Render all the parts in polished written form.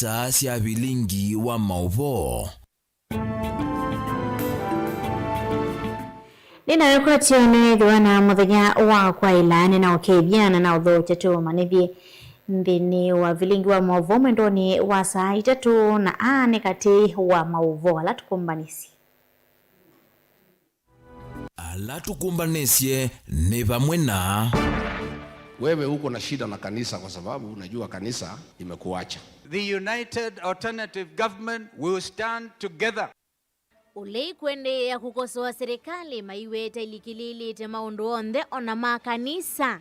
isaa cia bilingi wa mauvo. Nina rekodi yone diwana muthenya wa kwa ilani na ukebiana na udho chatu manithie ndini wa vilingi wa mauvo mwendoni wa saa 3 na ane kati wa mauvo alatukumbanisi. Alatukumbanisye ni pamwe na wewe uko na shida na kanisa kwa sababu unajua kanisa imekuacha. The United Alternative Government will stand together. Ulei kwende ya kukosoa serikali maiweta ilikilili te maundu onde ona makanisa.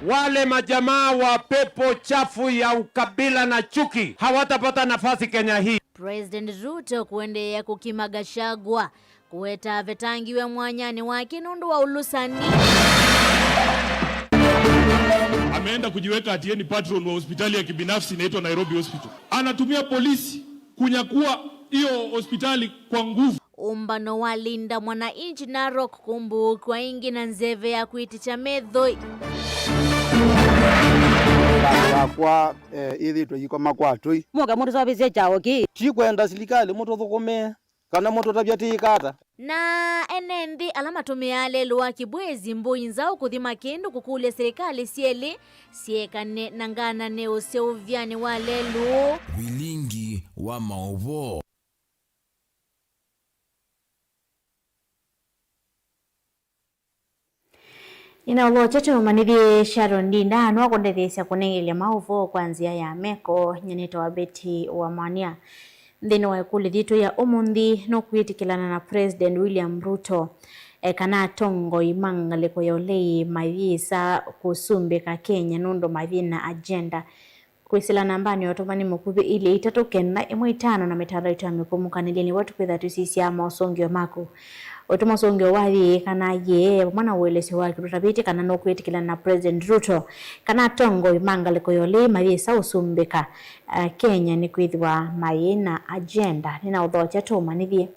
Wale majamaa wa pepo chafu ya ukabila na chuki hawatapata nafasi Kenya hii. President Ruto kwende ya kukimagashagwa kuweta vetangiwe mwanyani wake nundu wa ulusani. Ameenda kujiweka atieni patron wa hospitali ya kibinafsi inaitwa Nairobi Hospital. Anatumia polisi kunyakua hiyo hospitali kwa nguvu. Umbano walinda mwananchi Narok kumbu kwa ingi na nzeve ya kuiticha medhoi. Kwa hivi tujiko makwatoi. Moga moto sabize chao ki. Chikwenda serikali moto thukome kana moto tabyati kata. Na enendi alama tumeale luwa kibwezi mbuinzao kuthima kindu kukule serikali sieli siekane nangana neo seuvyani wale lu bilingi wa mauvo. Ina ulo chacho manithie Sharon Dinda anwa kundethesya kunengelia mauvo kwanzia ya meko nyeneta wa beti wa mwania. Ndino wa ikulu thitu ya umundi no kwitikilana na President William Ruto kana tongo imangale kwa yolei mavisa kusumbika Kenya nundo mavina agenda kwisila nambani otomani mukubi ile itatokena imwe 5 na mitaro itamikumukanileni watu kwetha tusisi ama osongyo mako otoma songyo wathi kana ye mwana welese wake rutabiti kana no kwitikilana na President Ruto kana tongo imangale kwa yolei mavisa usumbika Kenya ni kwithwa maina agenda nina udhocha toma nithie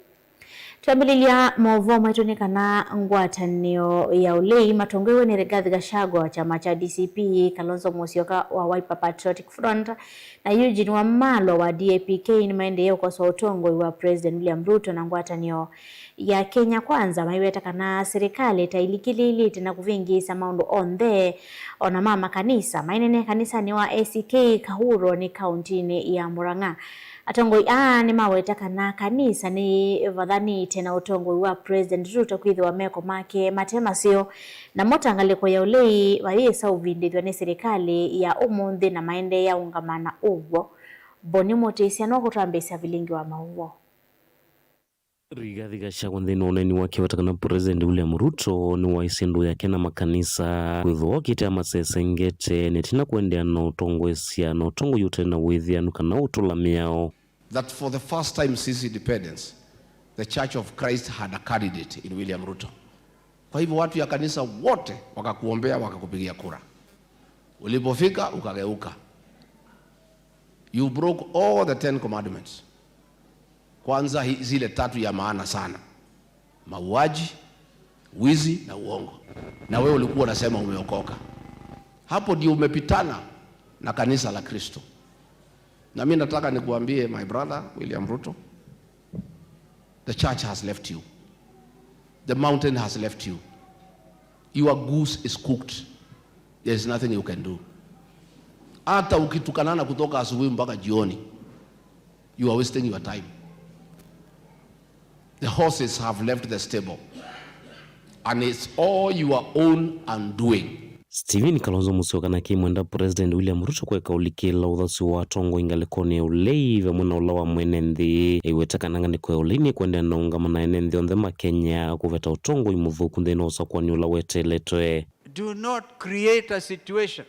Tuambililia mauvo maituni kana ngwatanio ya ulei matongewe ni Rigathi Gachagua wa chama cha DCP, Kalonzo Musyoka wa Wiper Patriotic Front na Eugene Wamalwa wa DAP-K ni maendeleo kwa sautongo wa President William Ruto na ngwatanio ya Kenya Kwanza maiweta kana serikali tailikilili tena kuvingisa maundu ondhe ona mama kanisa mainene kanisa ni wa ACK Kahuro ni kauntini ya Murang'a. Atongoi ni maweta kana kanisa ni vadhani tena utongoi wa President Ruto kwithwa meko make matema sio na motangaliko ya ulei wayesa uvindithwa ni serikali ya umundi na maende ya ungamana uwo boni motesi no kutambesa vilingi wa mauwo. Rigathi Gachagua nthini uneni wake watakana President William Ruto ni waisindu yake na makanisa kwithwa kite amasesengete netina kuendea na utongwesia na utongo yute na withianu kana utulamiao. That for the first time since independence, the Church of Christ had a candidate in William Ruto. Kwa hivyo watu ya kanisa wote wakakuombea wakakupigia kura. Ulipofika ukageuka. You broke all the 10 commandments. Kwanza zile 3 ya maana sana. Mauaji, wizi na uongo. Na wewe ulikuwa unasema umeokoka. Hapo ndio umepitana na kanisa la Kristo. Na mimi nataka nikuambie my brother William Ruto, the church has left you. The mountain has left you. Your goose is cooked. There is nothing you can do. Hata ukitukanana kutoka asubuhi mpaka jioni, you are wasting your time. The horses have left the stable. And it's all your own undoing. Steven Kalonzo Musyoka na kimwenda President William Ruto kwa kaulikila uthasi wa tongo ingalekoni ulei vya mwana ulawa mwenenthi iwetaka nangani kwa ulini kwenda na ungamana enenthi ondhema Kenya kuveta utongo imuthuku nthina usakwani ulawete letwe. Do not create a situation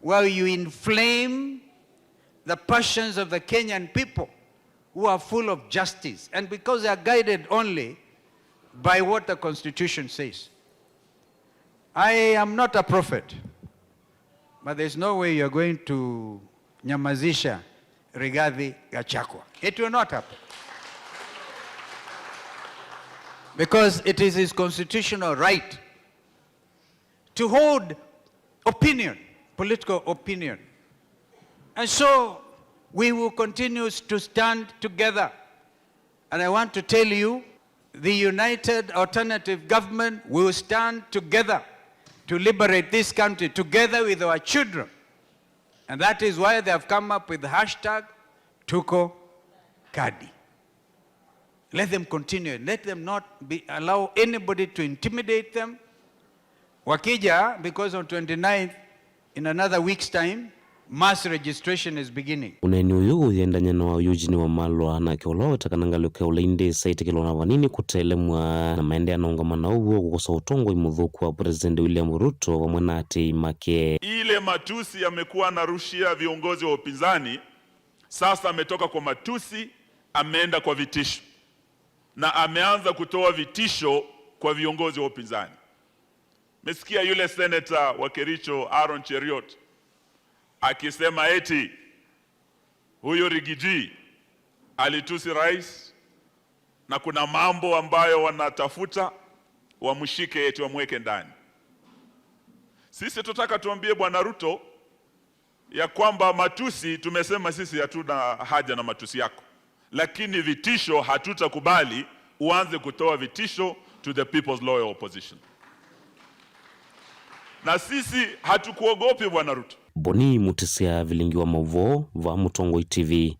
where you inflame the passions of the Kenyan people who are full of justice and because they are guided only by what the Constitution says. I am not a prophet, but there's no way you're going to nyamazisha Rigathi Gachagua. It will not happen. Because it is his constitutional right to hold opinion, political opinion. And so we will continue to stand together. And I want to tell you, the United Alternative Government will stand together to liberate this country, together with our children. And that is why they have come up with the hashtag Tuko Kadi. Let them continue. Let them not allow anybody to intimidate them. Wakija, because on 29th, in another week's time, mass registration is beginning. Uneni uyu uyendanya na Eugene Wamalwa na kiolowe takanangaluke uleinde saiti kilona vanini kutelemwa na maende anaungamana uwo kukosa utongo imudhuku wa President William Ruto wa mwanati make. Ile matusi yamekuwa narushia viongozi wa upinzani, sasa ametoka kwa matusi, ameenda kwa vitisho. Na ameanza kutoa vitisho kwa viongozi wa upinzani. Mesikia yule senator wa Kericho Aaron Cheriot akisema eti huyo Rigiji alitusi rais na kuna mambo ambayo wanatafuta wamshike eti wamweke ndani. Sisi tutaka tuambie Bwana Ruto ya kwamba matusi tumesema sisi hatuna haja na matusi yako. Lakini vitisho hatutakubali uanze kutoa vitisho to the People's Loyal Opposition. Na sisi hatukuogopi Bwana Ruto. Boni Mutisia Vilingi wa Mauvo va Mutongoi TV.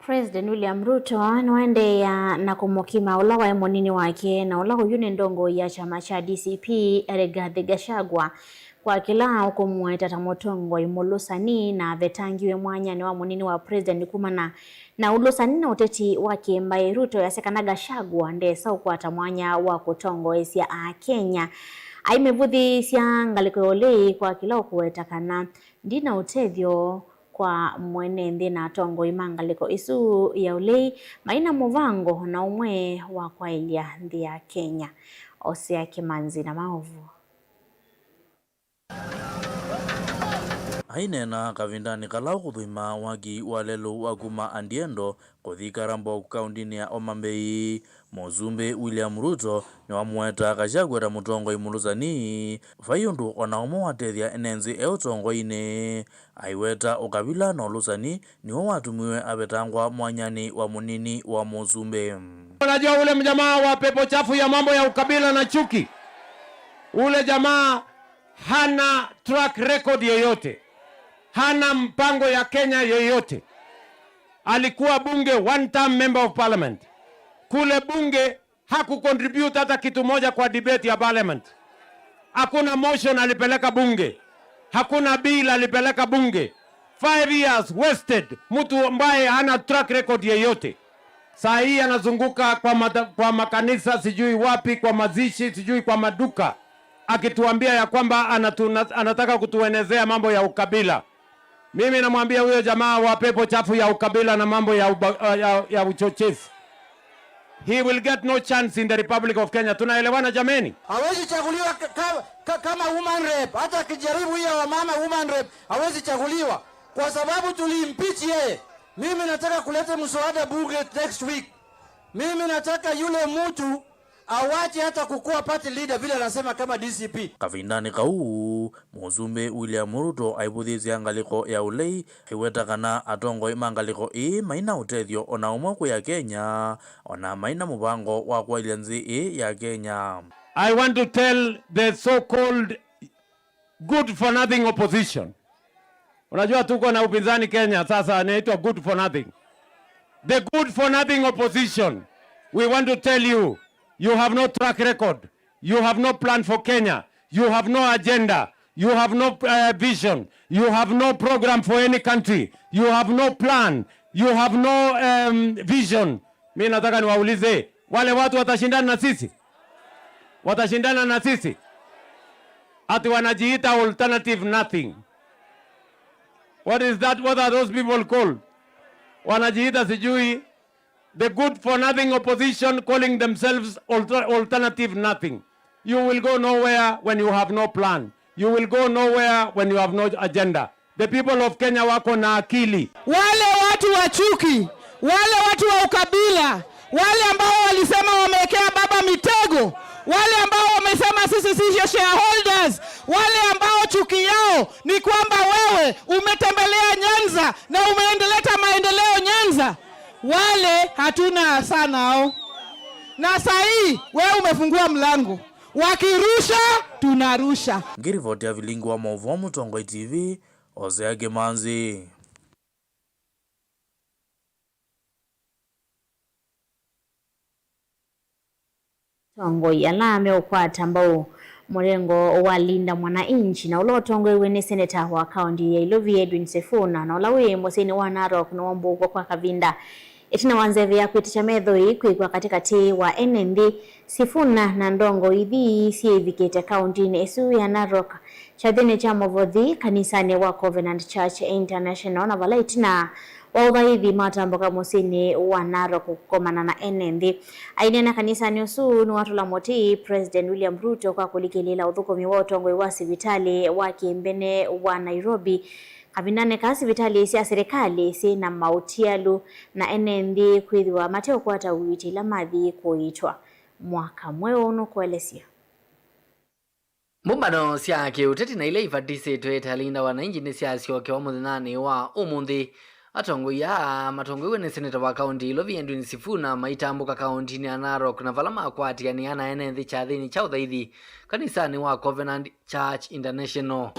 President William Ruto nwende ya nakumukima ulawa ya monini wake na ulawa yune ndongo ya chama cha DCP Rigathi Gachagua kwa kila ukumwa motongo imulusani na vetangiwe mwanyani wa monini wa President kumana na ulusani na uteti wake mbaye Ruto ya sekana Gachagua ndesa ukwata mwanya wa kutongo esia Kenya aimevuthi siangaliko yolei kwa kila ukuwetakana ndina utevyo kwa mwenende na tongo imangaliko isu ya ulei maina muvango na umwe wa kwa ilia ndi ya Kenya. Osea Kimanzi na Maovu. Hainena kavindani kalau kuthima wagi walelu waguma andiendo kuthika rambo kaundini ya Omambei. Mozumbe William Ruto ni wamweta Gachagua mutongo imuluzani fayundu onaumo watethia enenzi eutongo ine aiweta ukabila na ulusani ni watumiwe abetangwa mwanyani wa munini wa Mozumbe. Unajua ule mjamaa wa pepo chafu ya mambo ya ukabila na chuki, ule jamaa hana track record yoyote, hana mpango ya Kenya yoyote. Alikuwa bunge, one term member of parliament. Kule bunge hakucontribute hata kitu moja kwa debate ya parliament. Hakuna motion alipeleka bunge, hakuna bill alipeleka bunge. 5 years wasted, mtu ambaye hana track record yoyote. Saa hii anazunguka kwa makanisa sijui wapi, kwa mazishi sijui kwa maduka, akituambia ya kwamba anataka kutuenezea mambo ya ukabila. Mimi namwambia huyo jamaa wa pepo chafu ya ukabila na mambo ya uchochezi, he will get no chance in the Republic of Kenya. Tunaelewana jameni? Hawezi chaguliwa kama woman rep. Hata akijaribu hiyo wa mama woman rep hawezi chaguliwa kwa sababu tulimpichi yeye. Mimi nataka kuleta mswada bunge next week. Mimi nataka yule mtu awache hata kukua party leader vile anasema kama DCP. Kavindani kau Mozumbe William Ruto aibuthizi angaliko ya ulei hiweta kana atongo imangaliko maina utethio ona umwako ya Kenya ona maina mubango wa kwa ilianzi ya Kenya. I want to tell the so-called good for nothing opposition. Unajua tuko na upinzani Kenya sasa anaitwa good for nothing. The good for nothing opposition, we want to tell you, you have no track record. You have no plan for Kenya. You have no agenda. You have no vision. You have no program for any country. You have no plan. You have no vision. Mimi nataka niwaulize, wale watu watashindana na sisi? Watashindana na sisi? Ati wanajiita alternative nothing. What is that? What are those people called? Wanajiita sijui the good for nothing opposition calling themselves alternative nothing. You will go nowhere when you have no plan. You will go nowhere when you have no agenda. The people of Kenya wako na akili. Wale watu wa chuki, wale watu wa ukabila, wale ambao walisema wamewekea baba mitego, wale ambao wamesema sisi si shareholders, wale ambao chuki yao ni kwamba wewe umetembelea Nyanza na umeendeleta maendeleo Nyanza, wale hatuna sana hao. Na sahi wewe umefungua mlango, wakirusha tunarusha. Ngirivoti ya Vilingi wa Mauvoo, Mutongoi TV, Hosea Kimanzi. Tongoi alame ukwata ambao murengo wa Linda Mwananchi na ulo tongoi wene seneta wa kaunti ya Ilovi Edwin Sifuna na ulawe mwasini wa Narok na wambu kwa Kavinda. Itina wanzeve ya kuitisha medhoi kwa katikati wa NND Sifuna na Ndongo idhi siyevikete kaunti ni esu ya Narok chadhine chamo vodhi kanisani wa Covenant Church International na wala itina waudhaidhi matamboka musini wa Narok kukomana na NND. Ainena kanisani usu ni watu la moti President William Ruto kwa kulikilila udhukomi wa utongwe wa sivitali wa Kiembene wa Nairobi. Kabinane kasi vitali isi ya serikali isi na mautialu na NND kuidhiwa mateo kuata uwiti la madhi kuitwa mwaka mweo uno kuelesia. Mumbano siya kiuteti na ile ifadisi tueta Linda Wananchi ni siya siyoke wa mudhinani wa umundi. Atongo ya matongo iwe ni seneta wa kaunti Ilovi Edwin Sifuna maitambuka kaunti ni Narok na valama akwati ya ni ana NND chadhini cha udhaidhi kanisani wa Covenant Church International.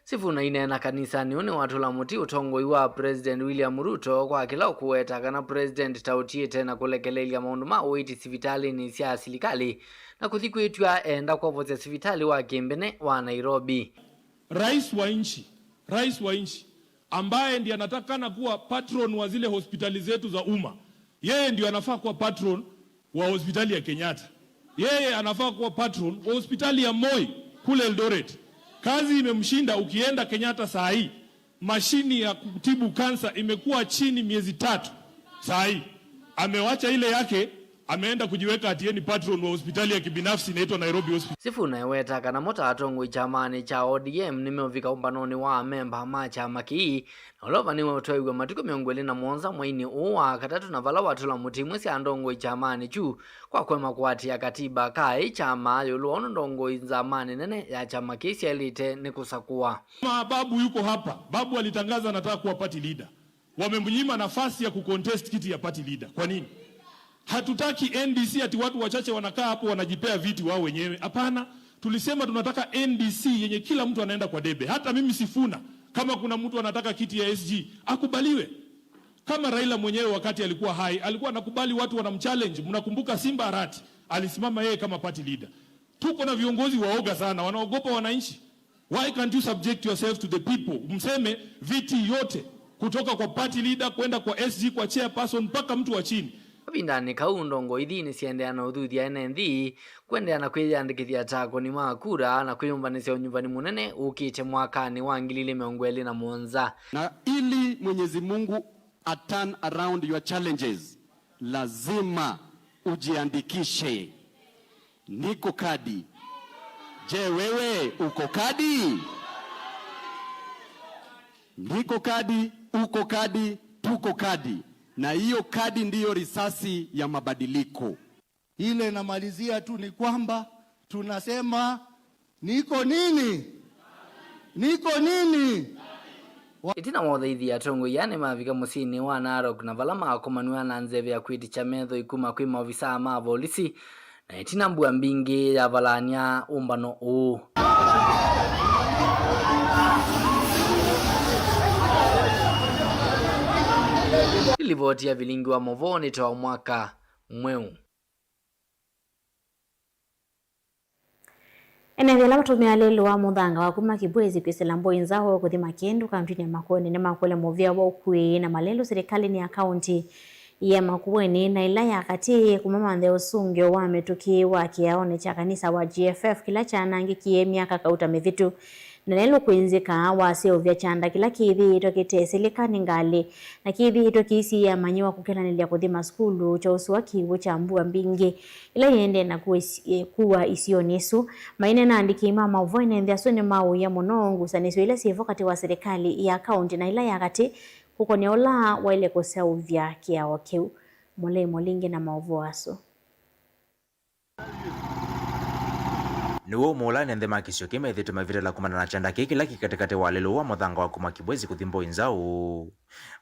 Sifuna inena kanisani uni watu la muti utongoi wa President William Ruto kwa kila kuweta kana President tautie tena kulekelelia maundu mawiti sivitali ni siya silikali na kuthikuitwa enda kwa vote sivitali wa Kiembene wa Nairobi. Rais wa nchi ambaye ndiye anatakana kuwa patron wa zile hospitali zetu za umma, yeye ndiye anafaa kuwa patron wa hospitali ya Kenyatta, yeye anafaa kuwa patron wa hospitali ya Moi kule Eldoret. Kazi imemshinda. Ukienda Kenyatta saa hii mashini ya kutibu kansa imekuwa chini miezi 3. Saa hii amewacha ile yake, ameenda kujiweka atieni patron wa hospitali ya kibinafsi inaitwa Nairobi Hospital. Sifuna yaweta kana mota atongo chamani cha ODM nimeovika umbanoni wa memba macha maki na ulova niwe utoiwe matiko miongweli na mwonza mwaini uwa katatu na vala watu la mutimwe si andongo chamani chu kwa kwema kuwati ya katiba kai chama yuluono ndongo zamani nene ya chama kisi elite ni kusakua. Babu yuko hapa, babu alitangaza anataka kuwa party leader, wamemnyima nafasi ya kucontest kiti ya party leader. Kwa nini? Hatutaki NDC ati watu wachache wanakaa hapo wanajipea viti wao wenyewe. Hapana, tulisema tunataka NDC yenye kila mtu anaenda kwa debe. Hata mimi Sifuna, kama kuna mtu anataka kiti ya SG, akubaliwe. Kama Raila mwenyewe wakati alikuwa hai, alikuwa anakubali watu wanamchallenge. Mnakumbuka Simba Arati, alisimama yeye kama party leader. Tuko na viongozi waoga sana, wanaogopa wananchi. Why can't you subject yourself to the people? Mseme viti yote kutoka kwa party leader kwenda kwa SG kwa chairperson mpaka mtu wa chini. Kabindani kaundongo idhini siendea na udhudi ya NND kwendea na kuyandikithia tako ni makura na kuyumbanisya unyumbani munene ukite mwakani wa 2021. Na ili Mwenyezi Mungu turn around your challenges, lazima ujiandikishe. Niko kadi. Je, wewe uko kadi? Niko kadi, uko kadi, tuko kadi. Na hiyo kadi ndiyo risasi ya mabadiliko. Ile namalizia tu ni kwamba tunasema niko nini? Niko nini? Itina mwathaithi ya tongo yane mavika musini wa Narok na vala makomanua na nzeve ya kwiti cha medho ikuma kwima ofisa ama volisi na itina mbua mbingi ya valania umbano uu. Ilivoti ya Vilingi wa Mauvoo ni toa mwaka mweu. Eneo la matumia lelo wa mudhanga wa kuma kibwezi pesa mbo inzao kuthima kendo kaunti ya Makueni na makole movia wa ukwe na malelo serikali ni akaunti ya Makueni na ilaya kati kumama ndeo sunge wa metuki wa kiaone cha kanisa wa GFF kila cha nangi kie miaka kauta mevitu na nelo kwenzeka wase ovya chanda kila kithi tokiteseleka ningali na kithi tokisi ya manyiwa kukelanilya kuthima skulu cha uswa kiwo cha mbua mbingi ila yende na kuwa isionesu maine na andiki mama uvoine ndiasone mau ya monongu sanesu ile sivo kati wa serikali ya kaunti na ila yakati kukoneola waile kosea uvya kiao kiu mole molingi na mauvo aso niwo mola nende makisio kime thitu mavira la kumana na chanda kiki laki katikati walelo wa mothanga wa kuma Kibwezi kuthimbo inzao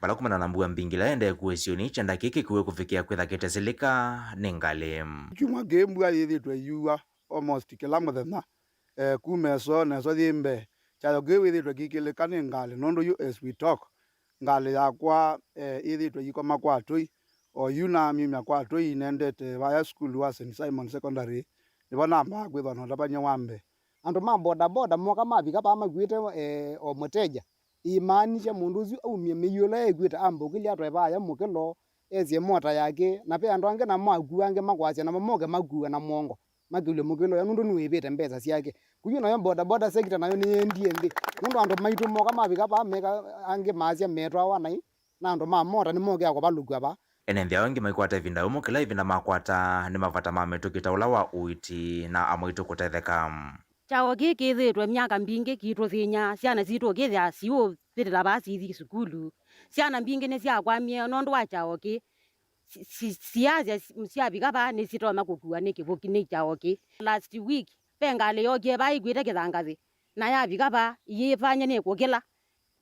bala kumana na mbua mbingi laende kuesioni chanda kiki kuwe kufikia kwitha kitesilika ningale chuma gembu alithi yuwa almost kila muthenya kumeso na so thimbe chayo gewe thitu kikilika ningale nondo you as we talk ngale yakwa ithitu yikoma kwa tui o yuna mimi kwa tui nendete vaya school wa St Simon Secondary nibona mba kwitha no tabanya wambe andu ma boda boda moka mabika pa magwite o muteja imani cha mundu uzi au miyula egwita ambo kili atwe baya mukilo ezie mota yake na pe andu ange na magu ange makwasya na moge magu na mongo magile mukilo ya nundu niwibite mbeza syake kuyo nayo boda boda sector nayo ni ndie ndi nundu andu maitu moka mabika pa meka ange mazya metwa wanai na andu ma mota ni moge akwa balugwa ba enenthia wengi maikwata vinda umu kila ivina makwata ni mavata mametukita ula wa uiti na amwitu kutetheka chao giki thitwe myaka mbingi kitwo thinya ciana citu githia ciu thirira basi ithi sukulu ciana mbingi ni cia kwamie nondu wa chao ki ciacia ciabika ba ni citoma kukua ni kivuki ni chao ki last week pengale yoge ba igwite kithangathi na yabika ba yifanye ni kukila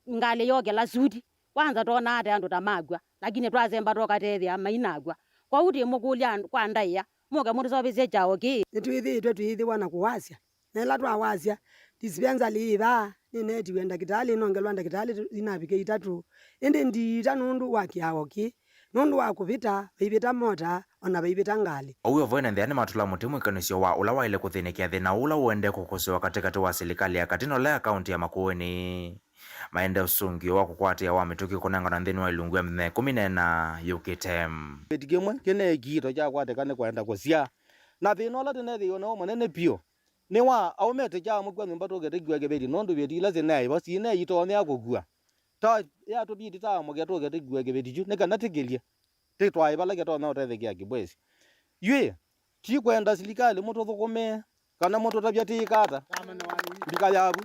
ngale yoge la sudi kwanza tona ate andu tamagwa lakini twazemba tokatethia mainagwa kwa uti mukulia kwa ndaiya muga mundu sobise chao ki twithi wana kuwasya nela twawasya dispensa liva nineti wenda kitali nongelwa ndakitali inabike itatu ende ndita nundu wakiao ki nundu wakuvita vaivita mota ona vaivita ngali oyo voina nthia ni matula mutimu ikanisio wa ula waile kuthinikia thina ula uende kukosewa katikati wa serikali ya katino la akaunti ya Makueni maende usungi wa kukwatia wa mituki kunangana nthini wa ilungu ya mne 14 yukitem betikemwe kene gito ja kwate kane kwenda kusia na thina ola tene thio no manene pio ni wa aumete ja mukwa nyumba togete gwege beti nondu beti la zena ibo sine ito ne akogua ta ya to biti ta muge togete gwege beti ju ne kana tigelia te twa ibala ke to na othe ke Kibwezi ywe ti kwenda serikali moto thukome kana moto tabia ti kata ndika yabu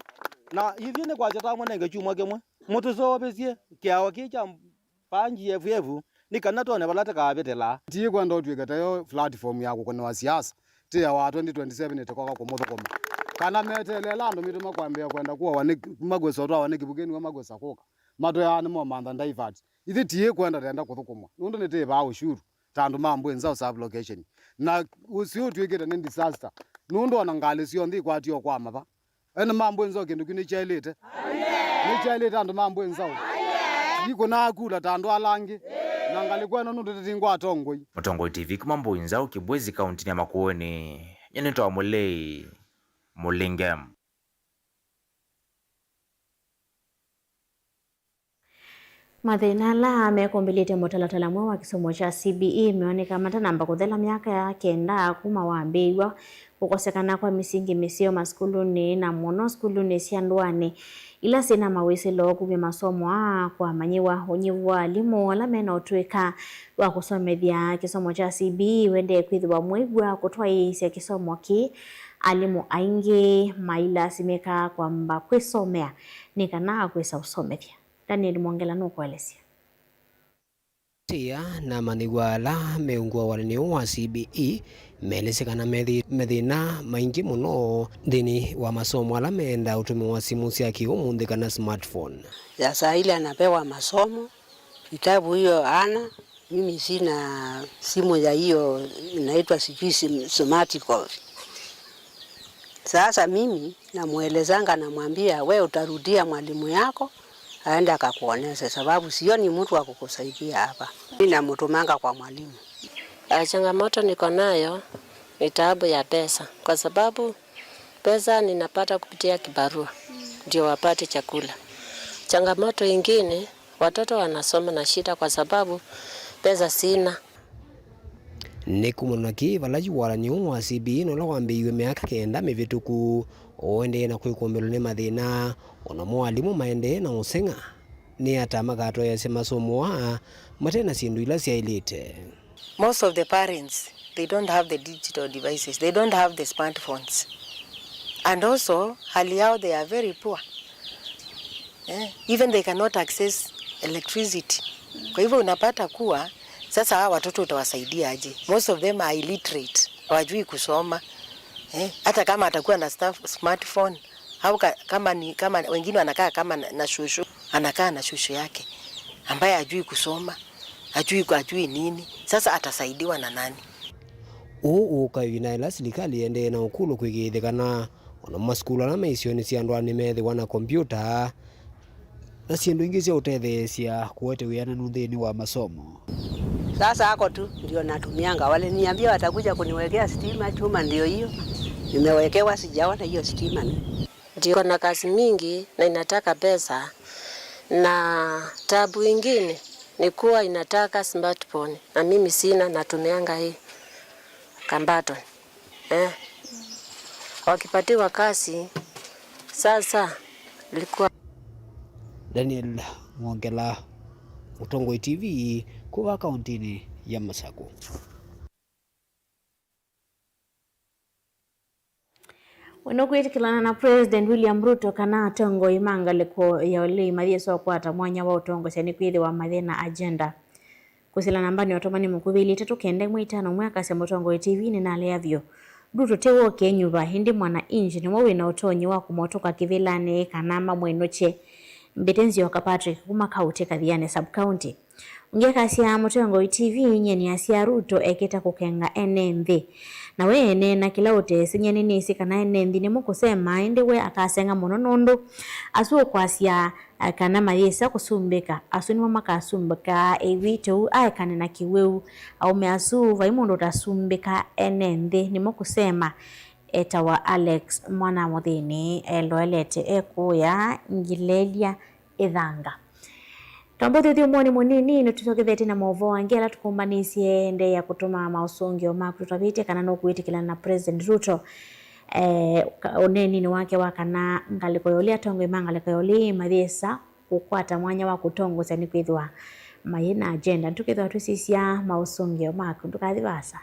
na hivi ne kwa jata mwana ngechumwa kemwe moto so besie kiawa kicha panji yevu ni kana to ne balata ka betela ti kwenda otweka tayo platform yako kone wa siasa ti ya wa 2027 etokoka ko moto kome kana metelela ndo mituma kwambia kwenda kuwa wane magweso to wane kibugeni wa magwesa koka mato ya ni mo manda ndaivat ithi ti kwenda tenda kuthukumwa nundu ne te ba ushuru tandu mambo enzao sub location na usio tweketa ne disaster nundu ona ngale sio ndi kwatio kwa maba ene mambo enzao kindu kini chailete ni chailete andu mambo enzao iko na akula tandu alangi na ngale kwena nundu tetingwa atongoi Mutongoi TV kumambo inzao Kibwezi kaunti ya Makueni nyenito amulei mulingem mathina la mekombilite mutalatala mwe wa kisomo cha CBE meoneka matanamba kuthela miaka ya kenda kuma wambiwa kukosekana kwa misingi misio maskuluni na mono skuluni cia ndwani ila sina mawisilo kumya masomo kwa manyiwa unyivu wa alimu wala mena utwika wa kusomethia kisomo cha CBE wende kwithiwa mwigwa kutwa isia kisomo ki alimu aingi maila simeka kwamba kwisomea nikana kwisa usomethia Daniel Mwangela nukuelezea tia na manigwala meungwa walini wa CBE melesekana methina maingi muno thini wa masomo ala menda utumi wa simu cia kiumunthi kana smartphone ya saa ile anapewa masomo vitabu hiyo ana mimi sina simu ya hiyo inaitwa sijui smartphone. Sasa mimi namuelezanga namwambia we utarudia mwalimu yako aenda akakuonesha sababu sioni mtu wa kukusaidia hapa. Mimi namtumanga kwa mwalimu. Changamoto niko nayo ni taabu ya pesa kwa sababu pesa ninapata kupitia kibarua ndio wapate chakula. Changamoto nyingine watoto wanasoma na shida kwa sababu pesa sina. ni kumunaki valaji waranyo wa CBE no lawambiwe miaka 9 mivituku oende na kwikombelo ni mathina ona mwalimu maende na usenga ni ata magato ya sema somoa matena sindu ila siailite. Most of the parents, they don't have the digital devices, they don't have the smartphones, and also hali yao, they are very poor. Even they cannot access electricity. Kwa hivyo unapata kuwa sasa hawa watoto utawasaidia aje? Most of them are illiterate, hawajui kusoma. Hata kama atakuwa na smartphone au kama wengine wanakaa kama na shushu, anakaa na shushu yake ambaye hajui kusoma, hajui nini. Sasa atasaidiwa na nani? Ukayina ila serikali ende na ukulu kwigithikana ona maskula na maisioni cia andu ani methi wana kompyuta na ciendu ingi cia utethecia kuote wiana nuthini wa masomo. Sasa hako tu ndio natumianga, wale niambia watakuja kuniwekea stima, chuma ndio hiyo nimewekewa, sijaona hiyo stima. Ndio na kazi mingi na inataka pesa, na tabu ingine ni kuwa inataka smartphone na mimi sina, natumianga hii kambato. Wakipatiwa kazi sasa ilikuwa. Daniel Mwongela, Utongoi TV, kuwa kauntini ya Masaku. Wanokuitikilana na President William Ruto kana atongo imanga leko ya ole mathieso kwata mwanya wa utongo cyani kwithi wa mathina agenda kusila nambani watomani mukubili 395 mwaka se Mutongo TV ni nale avyo Ruto tewo kenyuva hindi mwana inji ni mwe na utonyi wa kumotoka kivilane kanama mwenoche Mbetenzi wa Patrick kuma kaunti kathiane sub county ungeka sia Mutongo TV nyeni asia Ruto eketa kukenga NMV na wene na kilaute sinyeni nisi kana NMV ni mukusema indiwe akasenga muno nundu asuo kwasia kana mayesa kusumbeka asuni mama kasumbeka evito aikane na kiweu au measu vaimundo tasumbeka NMV ni mukusema etawa Alex mwana muthini eloelete ekuya ngilelia ithanga Tambote thio mwoni munini no tutokethete na movo angela tukumbanisie ende ya kutuma mausungio makru tabite kana no kuitikila na President Ruto oneni ni wake wakana ngalikoyolia tongo imangalikoyoli mathesa kukwata mwanya wa kutongo sani kwithwa mayina agenda tukethwa tusisia mausungio makru tukathibasa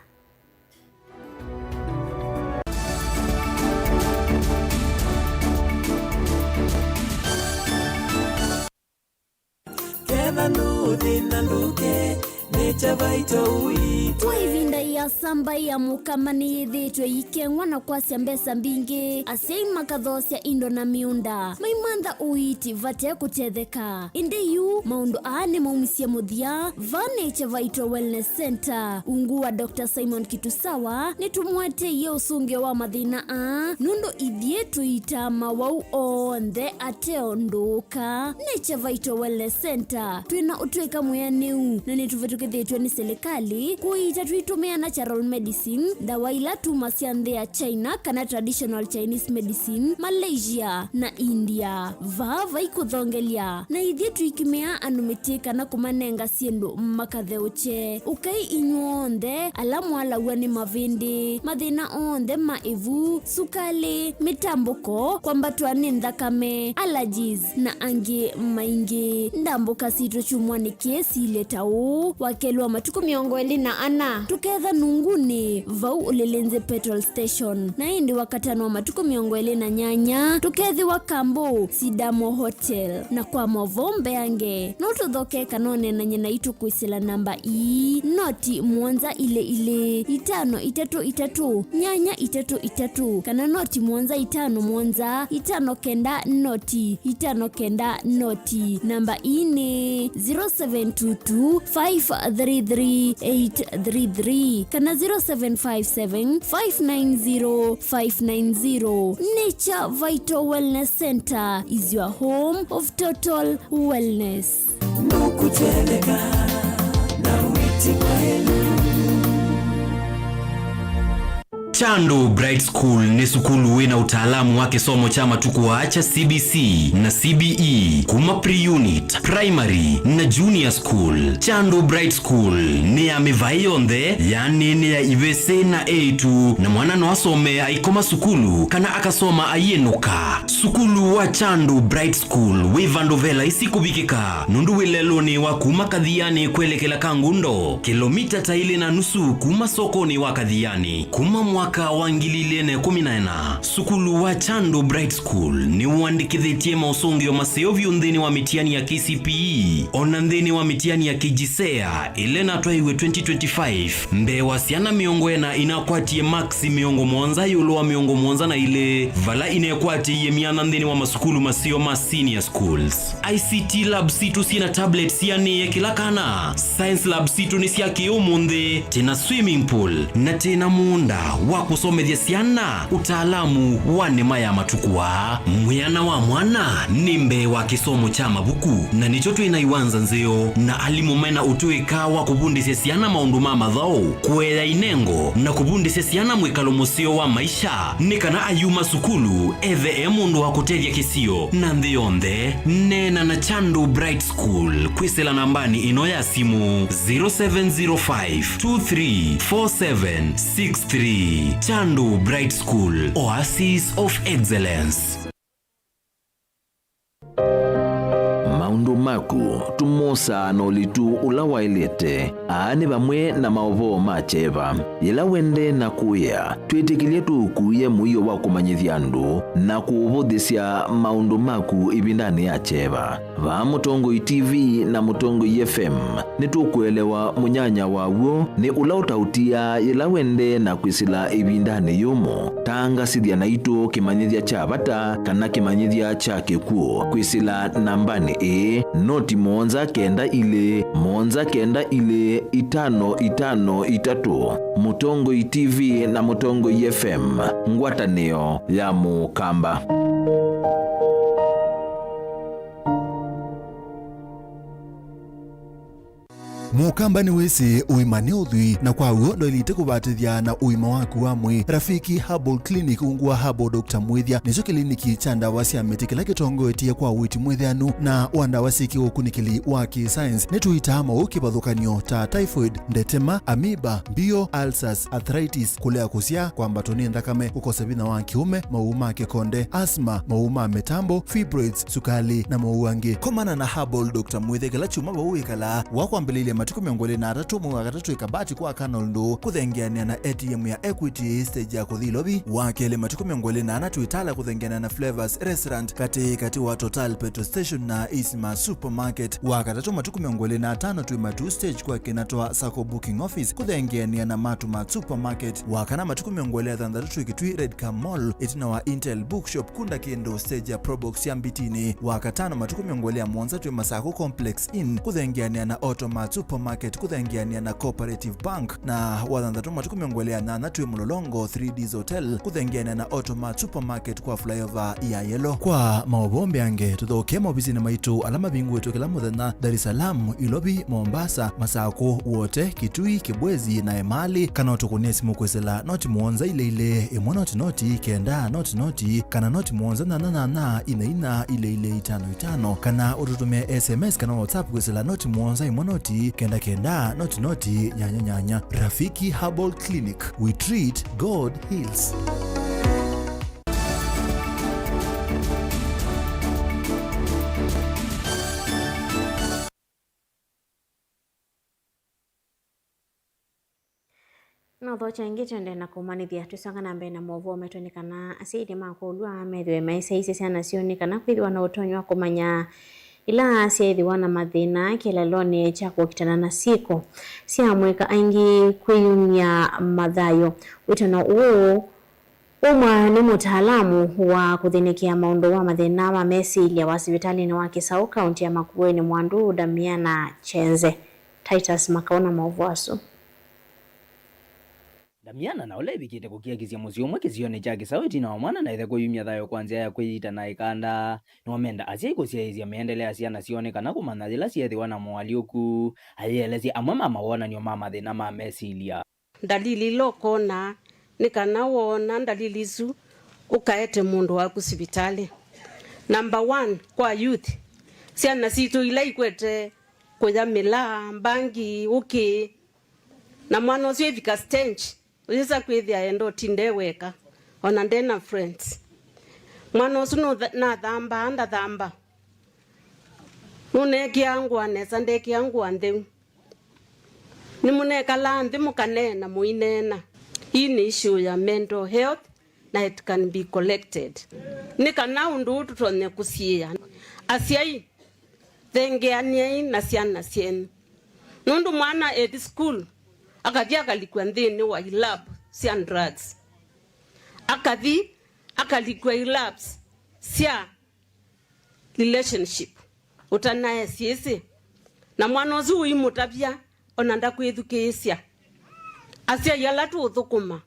Twivinda ya samba ya mukamani yithitwe ikengwa na kwasya mbesa mbingi asei makathosya indo na miunda maimantha uiti vate kutetheka indi yu maundu aane maumisya muthia Vanature Vital Wellness Center ungu wa Dr. Simon Kitusawa nitumwete ye usunge wa mathina nundo ithie tuitama wau onthe ateonduka Nature Vital Wellness Center twina utwika muyaniu na nituvetukithitwe ni serikali kuita tuitumia natural medicine dawa ila tuma cianthe ya China kana traditional Chinese medicine Malaysia na India vava ikuthongelia na ithie tuikimea anumitika na kumanenga siendu makatheuche ukai inyuonthe ala mwalaua ni mavindi mathina onthe maivu sukali mitambuko kwambatwa ni nthakame allergies na angi maingi ndambuka sito chumwani kiesi letau wakelwa matuko 24 tuketha nunguni vau ulilenze petrol station na indi wakatano wa matuko 28 tukethi wa Kambo Sidamo Hotel na kwa movombe ange notuthoke kanone na nyina itu kuisila namba noti mwanza ile 533 nyanya 33 kana noti mwanza 5 mwanza 5 kenda noti 5 kenda noti namba ni 0722 533 833 kana 0757 590 590 Nature Vital Wellness Center is your home of total wellness. Chandu Bright School ni sukulu wina utaalamu wa kisomo cha matukuwa cha CBC na CBE kuma pre-unit, primary na junior school. Chandu Bright School ni ya mivayonde yani ni ya ivese na A2 na mwana no asome aikoma sukulu kana akasoma ayenuka. Sukulu wa Chandu Bright School wivandovela isikubikika nundu wileloni wa kuma Kadhiani kuelekela Kangundo kilomita taili na nusu kuma sokoni wa Kadhiani kuma mwaka wa 2014. Sukulu wa Chandu Bright School ni uandikithitie mausongio maseo vyundhini wa mitiani ya KCPE onandhini wa mitiani ya KJSEA ile na twaiwe 2025 mbewa siana miongo ena inakwatie maxi miongo mwonza yulo wa miongo mwonza na ile vala inekwatie ye mianandhini wa masukulu maseo ma senior schools. ICT lab situ sina tablet siani ye kila kana. Science lab situ ni siya kiumunde tena swimming pool na tena muunda wa kusomethia siana utaalamu wa nema ya matukuwa. Mwiana wa mwana nimbe wa kisomo cha mabuku na nichotu inaiwanza nzeo na alimu mena utuika wa kubundisya siana maundu mama dhao kuela inengo na kubundisya siana mwekalo musio wa maisha nikana ayuma sukulu eve mundu wa kutevya kisio na ndhionde nena na Chandu Bright School kwisela nambani ino ya simu 0705234763. Chandu Bright School, Oasis of Excellence. Maundu maku tumosa nolitu ulawailete aane bamwe na maovo macheva yela wende na kuya twitikilie tukuye muyo wa kumanyithiandu na kuuvudhisya maundu maku ibindani ya cheva va Mutongo TV na Mutongo FM nitukuelewa munyanya wawo ni ulautautia yela wende na kwisila ibindani yumo tanga sidhia na ito kimanyithia cha bata kana kimanyithia cha kikuo kwisila nambani noti monza kenda ile 5553. Mutongo TV na Mutongo FM ngwatanio ya Mukamba. Mukamba ni wese uimane udhui na kwa uondo ilite kubatithia na uima waku wa mwi. Rafiki Herbal Clinic ungua Herbal Dr. Mwithia nicho kliniki cha ndawa cia miti kila kitongo etia kwa witi mwithianu na wandawa siki ukunikili wa ki-science nituitama ukibadhukanio ta typhoid, ndetema, amoeba, bio, ulcers, arthritis, kulea kusia kwa mbatoni ndakame, kukosa bina wa kiume, mauma kikonde, asma, mauma metambo, fibroids, sukali na mauange. Komana na Herbal Dr. Mwithia kila chuma wawikala wakwambilile matuku miongole na atatumu wakatatu ikabati kwa kanoldo kuthengiania na ATM ya Equity stage ya kuthilobi wakele matuku miongole na anatuitala kuthengiania na Flavors Restaurant kati wa Total Petrol Station na Isma Supermarket wakatatu matuku miongole na atano tuimatu stage kwa kinatoa Sako Booking Office kuthengiania na Matuma Supermarket wakana matuku miongole ya thandatu ikitui Redcar Mall itina wa Intel Bookshop kunda kiendo stage ya Probox ya Mbitini wakatano matuku miongole ya Mwanza tuima Sako Complex Inn kuthengiania na Automat Supermarket kuthengiania na Cooperative Bank na wathandatu matuku miongolea na natue Mulolongo 3Ds Hotel kuthengiania na Automat Supermarket kwa flyover ya Yellow. Kwa maobombe ange tuthoke mobisi na maitu alama bingu wetu kila muthenya Dar es Salaam, Ilobi, Mombasa, Masako, wote Kitui, Kibwezi na Emali kana utukunie simu kwesela noti muonza ile imwe noti kenda noti kana noti muonza na ina ile 55 kana ututumia SMS kana WhatsApp kwesela noti muonza imwe noti kenda noti nyanya. Rafiki Herbal Clinic, we treat, God heals. No thocha ingi twende na kumanithia tusanga na mbere na movu metonekana asidi makulwa methwe maisa isi sana sionikana kwithwa na utonywa kumanya ila siaithiwa na mathina kilaloni cha kukitana na siko siamweka aingi kwiyumya mathayo witano umwa ni mutaalamu wa kuthinikia maundu wa mathina wa mesilia wa sibitalini wa Kisau kaunti ya Makueni Mwandu Damiana Chenze. Titus Makaona mauvasu Damiana na ole bikite kukiagizia muzi umwe kizione cha Kisau itina wa mwana na ithe kuyumya thayo kwanzia ya kwita na ikanda niwamenda asia ikusia izia meendelea siana sionekana kumana thila siethiwa na mwaliuku ayelezia amwe mama wona nio mama thina ma mesilia dalili lokona nikanawona ndalilizu ukaete mundu wa kusibitali. Number 1 kwa youth siana situ ila ikwete kuyamila mbangi uki na mwana ucio ifika stage uyisa kwithia endo tindeweka ona ndena friends mwana ucio na thamba anda thamba nuneki yangu anesa ndeki yangu andeu ni munekala nthi mukanena muinena. Hii ni issue ya mental health na it can be collected. Nikana undu tutone kusia asiai thengeanie na ciana cienu nundu mwana at school akathia akalikwa nthini wa lab cia drugs akathi akalikwa labs cia relationship utanae ciisi na mwana ucio imutavia ona ndakwithukisia asia yala tu thukuma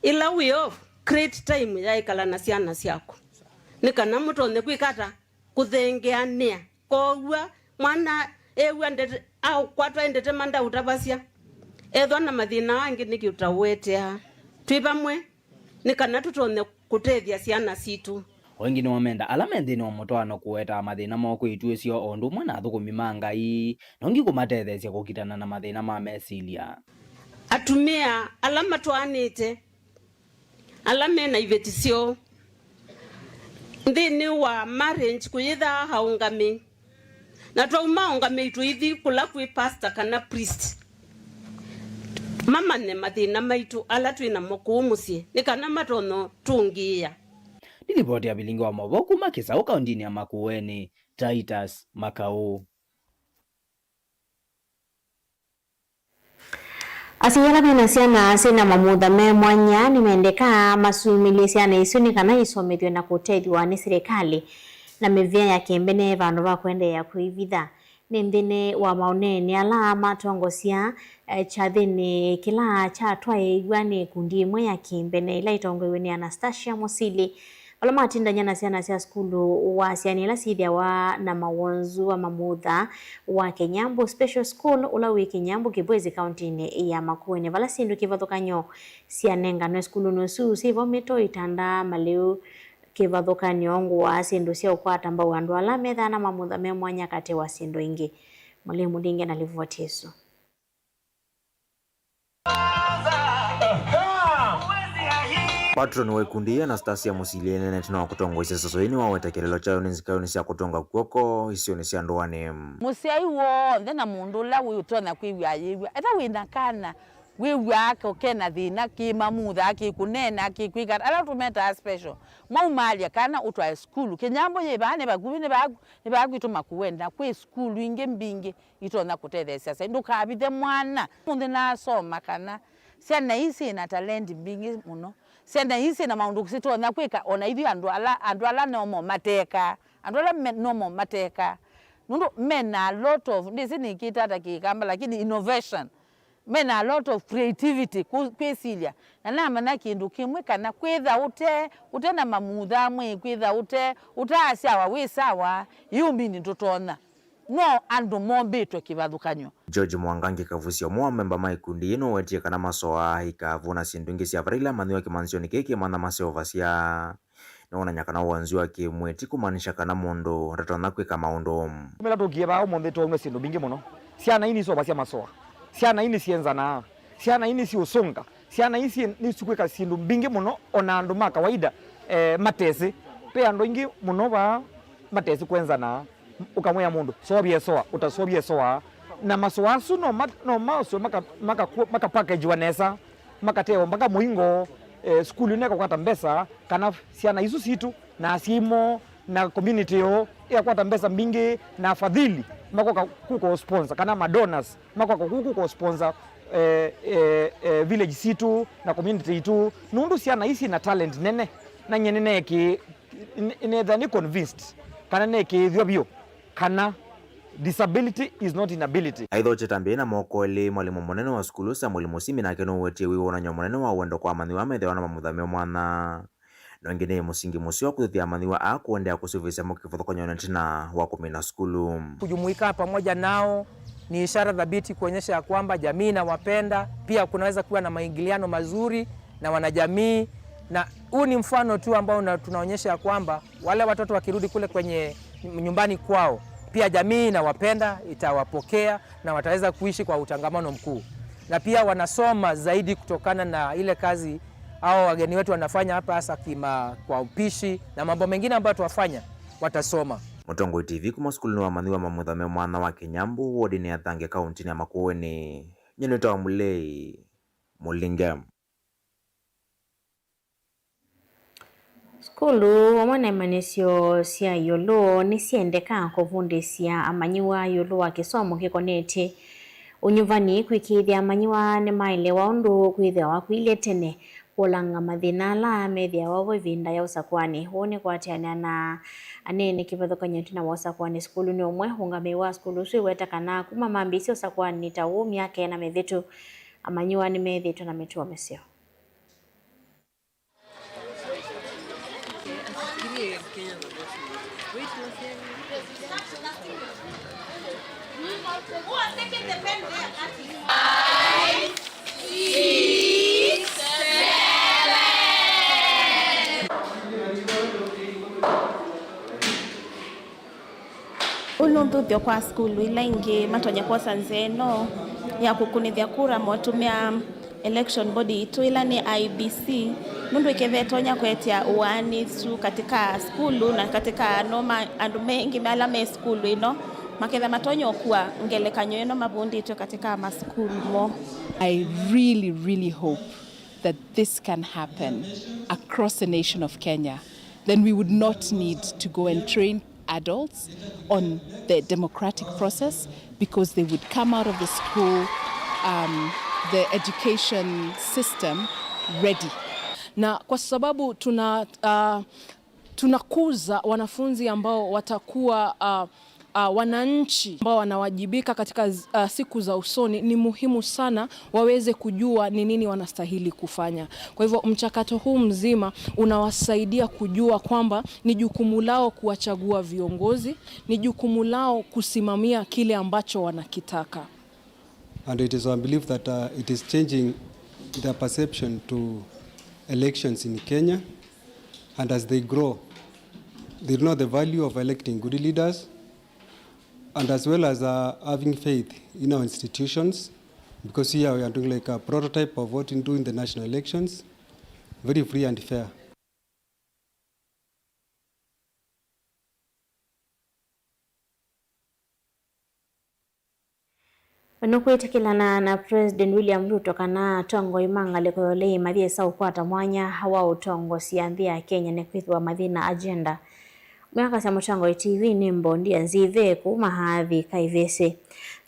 ila we off create time ya ikala na ciana ciaku nikana mutonde kwikata kuthengeania kowa mwana ewa ndete au kwatwa ndete manda utavasia ethwa na mathina wangi niki utawetea twivamwe nikana tutonde kutethia ciana citu. Wengi ni wamenda alame nthini wa mutwano kuweta mathina moko ituesio ondu mwe na thukumi mangai nongi kumatethesia kukitana na mathina ma mesilia. Atumia alama twanite alame na ivetisio nthini wa marriage kuyitha haungami na twauma ungami itu ithi kula kwi pastor kana priest mama ne mathina maitu ala twina moko musie nikana matono tungia. Ripoti ya bilingi wa Moboku makisa kaundini ya Makueni, Titus Makau. Asiyala mena ciana cina mamutha me mwanya nimendeka masumile ciana icio ni kana isomethio na kutethwa ni serikali na mivia ya kimbene vandu va kuendelea kuivitha ni nthini wa mauneni ala matongocia chathini kila cha twaigwa ni kundi imwe ya kimbene ila itongoiwe ni Anastasia Musili ala matindanya na ciana cia skulu wa ciana ila cithia wa na mawonzu wa mamutha wa Kenyambu Special School ula wi Kenyambu Kibwezi County ya Makueni vala sindu kivathukanyo cianengano skulu nusu sivo mito itanda maliu kivathukanyo ngwa sindu cia ukwata mbau andu ala metha na mamutha me mwanya kati wa sindu ingi. Mwalimu Ndinge na livoti Yesu. Patron wa ikundi Anastasia Musili nene tuna kutongoisa sosoini wa wetekelelo chayo nizikayo sia kutonga kuoko isio ni sia ndoane musiai wo ndena mundu la wi utona kwiwa yiwa eta wina kana wiwa ka okena thina ki mamutha ki kunena ki kwika ala tumeta special maumalia kana utwa school Kenyambu ye bane bagubi ne bagwituma kuwenda kwe school inge mbingi itona kutethesia sasa nduka abithe mwana mundu na soma kana ciana isi na talent mbingi muno ciana isi na maundu kusitona kwika ona ithi andu ala no mateka andu ala no mateka nundu mena a lot of this ni kitata kikamba lakini innovation mena a lot of creativity kwesilia na nama na kindu kimwe kana kwitha ute na mamutha mwe kwitha utasia wa wisawa yumbi ni tutona no andu mombitwe kivathukanyo. George Mwangangi kavusia mwa memba maikundi ino wetie kana masoa ikavuna sindungi cia varila manhiwa kimansioni kiki mana maseo cia nona nyakana wanziwa kimweti kumanisha kana mundu ratona kwika maundu kumela tukieva umonde twa sindu bingi muno ciana ini so basia masoa ciana ini cienza na ciana ini si usunga ciana isi ni sikwika sindu bingi muno ona andu ma kawaida matesi pe andu ingi muno ba matesi kwenza na ukamwea mundu sobie soa utasobie soa na masoa su no maso maka package wanesa makatewa mpaka muingo skulu neka kwata mbesa kana ciana isu situ na asimo na community yo ya kwata mbesa mbingi na fadhili mako kuko sponsor kana madonors mako kuko sponsor village situ na community itu nundu ciana isi na talent nene na nyenene ki inetha ni convinced kana neki thobio kana disability is not inability. Aidho chetambi na moko eli mwalimu munene wa skulu Samuel Musimi na keno wetie wiwona nyo munene wa wendo kwa manhiwa methewa na mamuthamio mwana nongene musingi musio kuthia manhiwa akuendea kusuvisia mukivuthukanyo netina wa kumina skulu. Kujumuika pamoja nao ni ishara dhabiti kuonyesha ya kwamba jamii inawapenda, pia kunaweza kuwa na maingiliano mazuri na wanajamii, na huu ni mfano tu ambao tunaonyesha kwamba wale watoto wakirudi kule kwenye nyumbani kwao, pia jamii inawapenda, itawapokea na wataweza kuishi kwa utangamano mkuu. Na pia wanasoma zaidi kutokana na ile kazi au wageni wetu wanafanya hapa, hasa kwa upishi na mambo mengine ambayo tuwafanya, watasoma. Mutongoi TV kuma skulu ni wamanthi wa Mamuthame mwana wa Kinyambu wodi ni Athange kaunti ya Makueni. Nyeneta wa Mulei Mulingam. Skulu wamwana imanisyo sia yolo ni siendeka kuvundisya amanyiwa yolo wa kisomo kikonete unyuvani kwikithia amanyiwa ni mailewa undu kwithia wa kwile tene kulanga mathina la methia wavo ivinda ya usakwani wone kwatiana na anene kivathukanya tina wa usakwani skulu ni umwe ungame wa skulu swi wetakana kuma mambisi usakwani ta umi yake na methitu amanyiwa ni methitu na metuwa mesio. Ulunduthio kwa skulu ila ingi matonya kwa sanzeno ya kukunithia kura motumia election body itu ila ni IBC nundu ikevetonya kwetia uani su katika skulu na katika noma andu mengi mala me skulu ino maketha matonyo kwa ngelekanyo ino mabundi itu katika maskulu mo. I really hope that this can happen across the nation of Kenya. Then we would not need to go and train adults on the democratic process, because they would come out of the school, the education system ready. Na kwa sababu tunakuza wanafunzi ambao watakuwa wananchi ambao wanawajibika katika siku za usoni, ni muhimu sana waweze kujua ni nini wanastahili kufanya. Kwa hivyo mchakato huu mzima unawasaidia kujua kwamba ni jukumu lao kuwachagua viongozi, ni jukumu lao kusimamia kile ambacho wanakitaka. And it is our belief that it is changing their perception to elections in Kenya, and as they grow, they know the value of electing good leaders, and as well as having faith in our institutions, because here we are doing like a prototype of what to do in the national elections, very free and fair. Wanokwetakilana na President William Ruto kana tongo imanga lekoyole mathie sau kwata mwanya hawa utongo sianthi ya Kenya ne kwithwa mathina agenda. Mwaka sa Mutongoi TV ni mbondi nzive kuma hathi kaivese.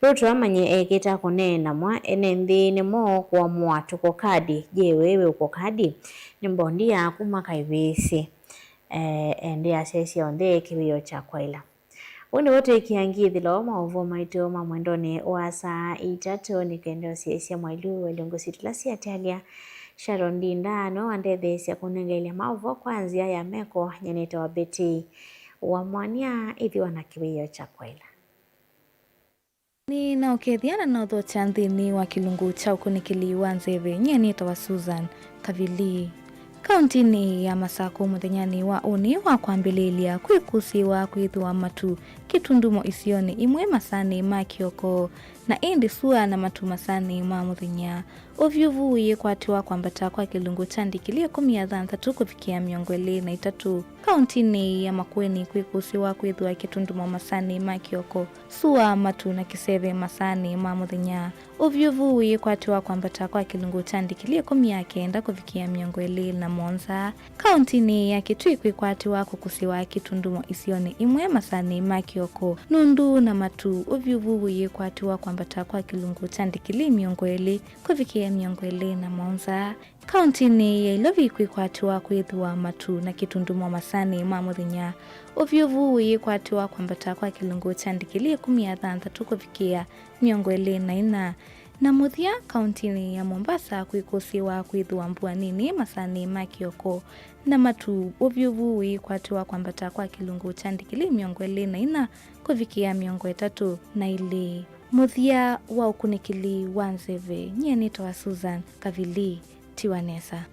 Ruto amanye eketa kunena mwa enenthi ni mo kwa mwatu kwa kadi. Je, wewe uko kadi? Ni mbondi ya kuma kaivese. Ende asesi onde kiwiyo cha kwaila. Wende wote ikiangithi lo maovo maito mamwendone wa saa 3 ni kendo siesia mwailu welungu situlasi atalia Sharon Ndinda no andethesya kunengelia maovo kwanzia ya meko nyeneta wa Betty wa Mwania ithiwa na kiwiyo cha kwaila. Ni na ukethiana na utho chanthini wa kilungu cha ukunikiliwa nzeve nyeneta wa Susan Kavili. Kauntini ya Masako muthenyani wa uni wa kwambililia kwikusiwa kwithwa matu kitundumo isioni imwe masani ma Kioko na indi sua na matu masani ma muthenya ovyuvu yikwatiwa kwambata kwa kilungu chandikilia 13 kufikia 23. Kauntini ya Makueni kwikusiwa kwithwa kitundumo masani ma Kioko sua matu na kiseve masani ma muthenya ovyuvu yikwatiwa kwambata kwa kilungu chandikilia 19 kufikia 27. Kauntini ya Kitui kwikwatiwa kukusiwa kitundumo isioni imwe masani ma Kioko nundu na matu ovyuvu yikwatiwa kwambata kwa kilungu chandikilia 20 kufikia 27. Kauntini ya Ilovi kwikwatiwa kwithwa matu na kitundumo masani ma muthenya ovyuvu yikwatiwa kwambata kwa kilungu chandikilia 16 kufikia 24. Na muthia kauntini ya Mombasa kwikusiwa kwithwa mbwanini masani ma Kioko na matu ovyuvu yikwatiwa kwambata kwa kilungu chandikilia 24 kufikia 32. Muthia wa ukunikili wa nzeve nyeneta wa Susan Kavili Tiwanesa.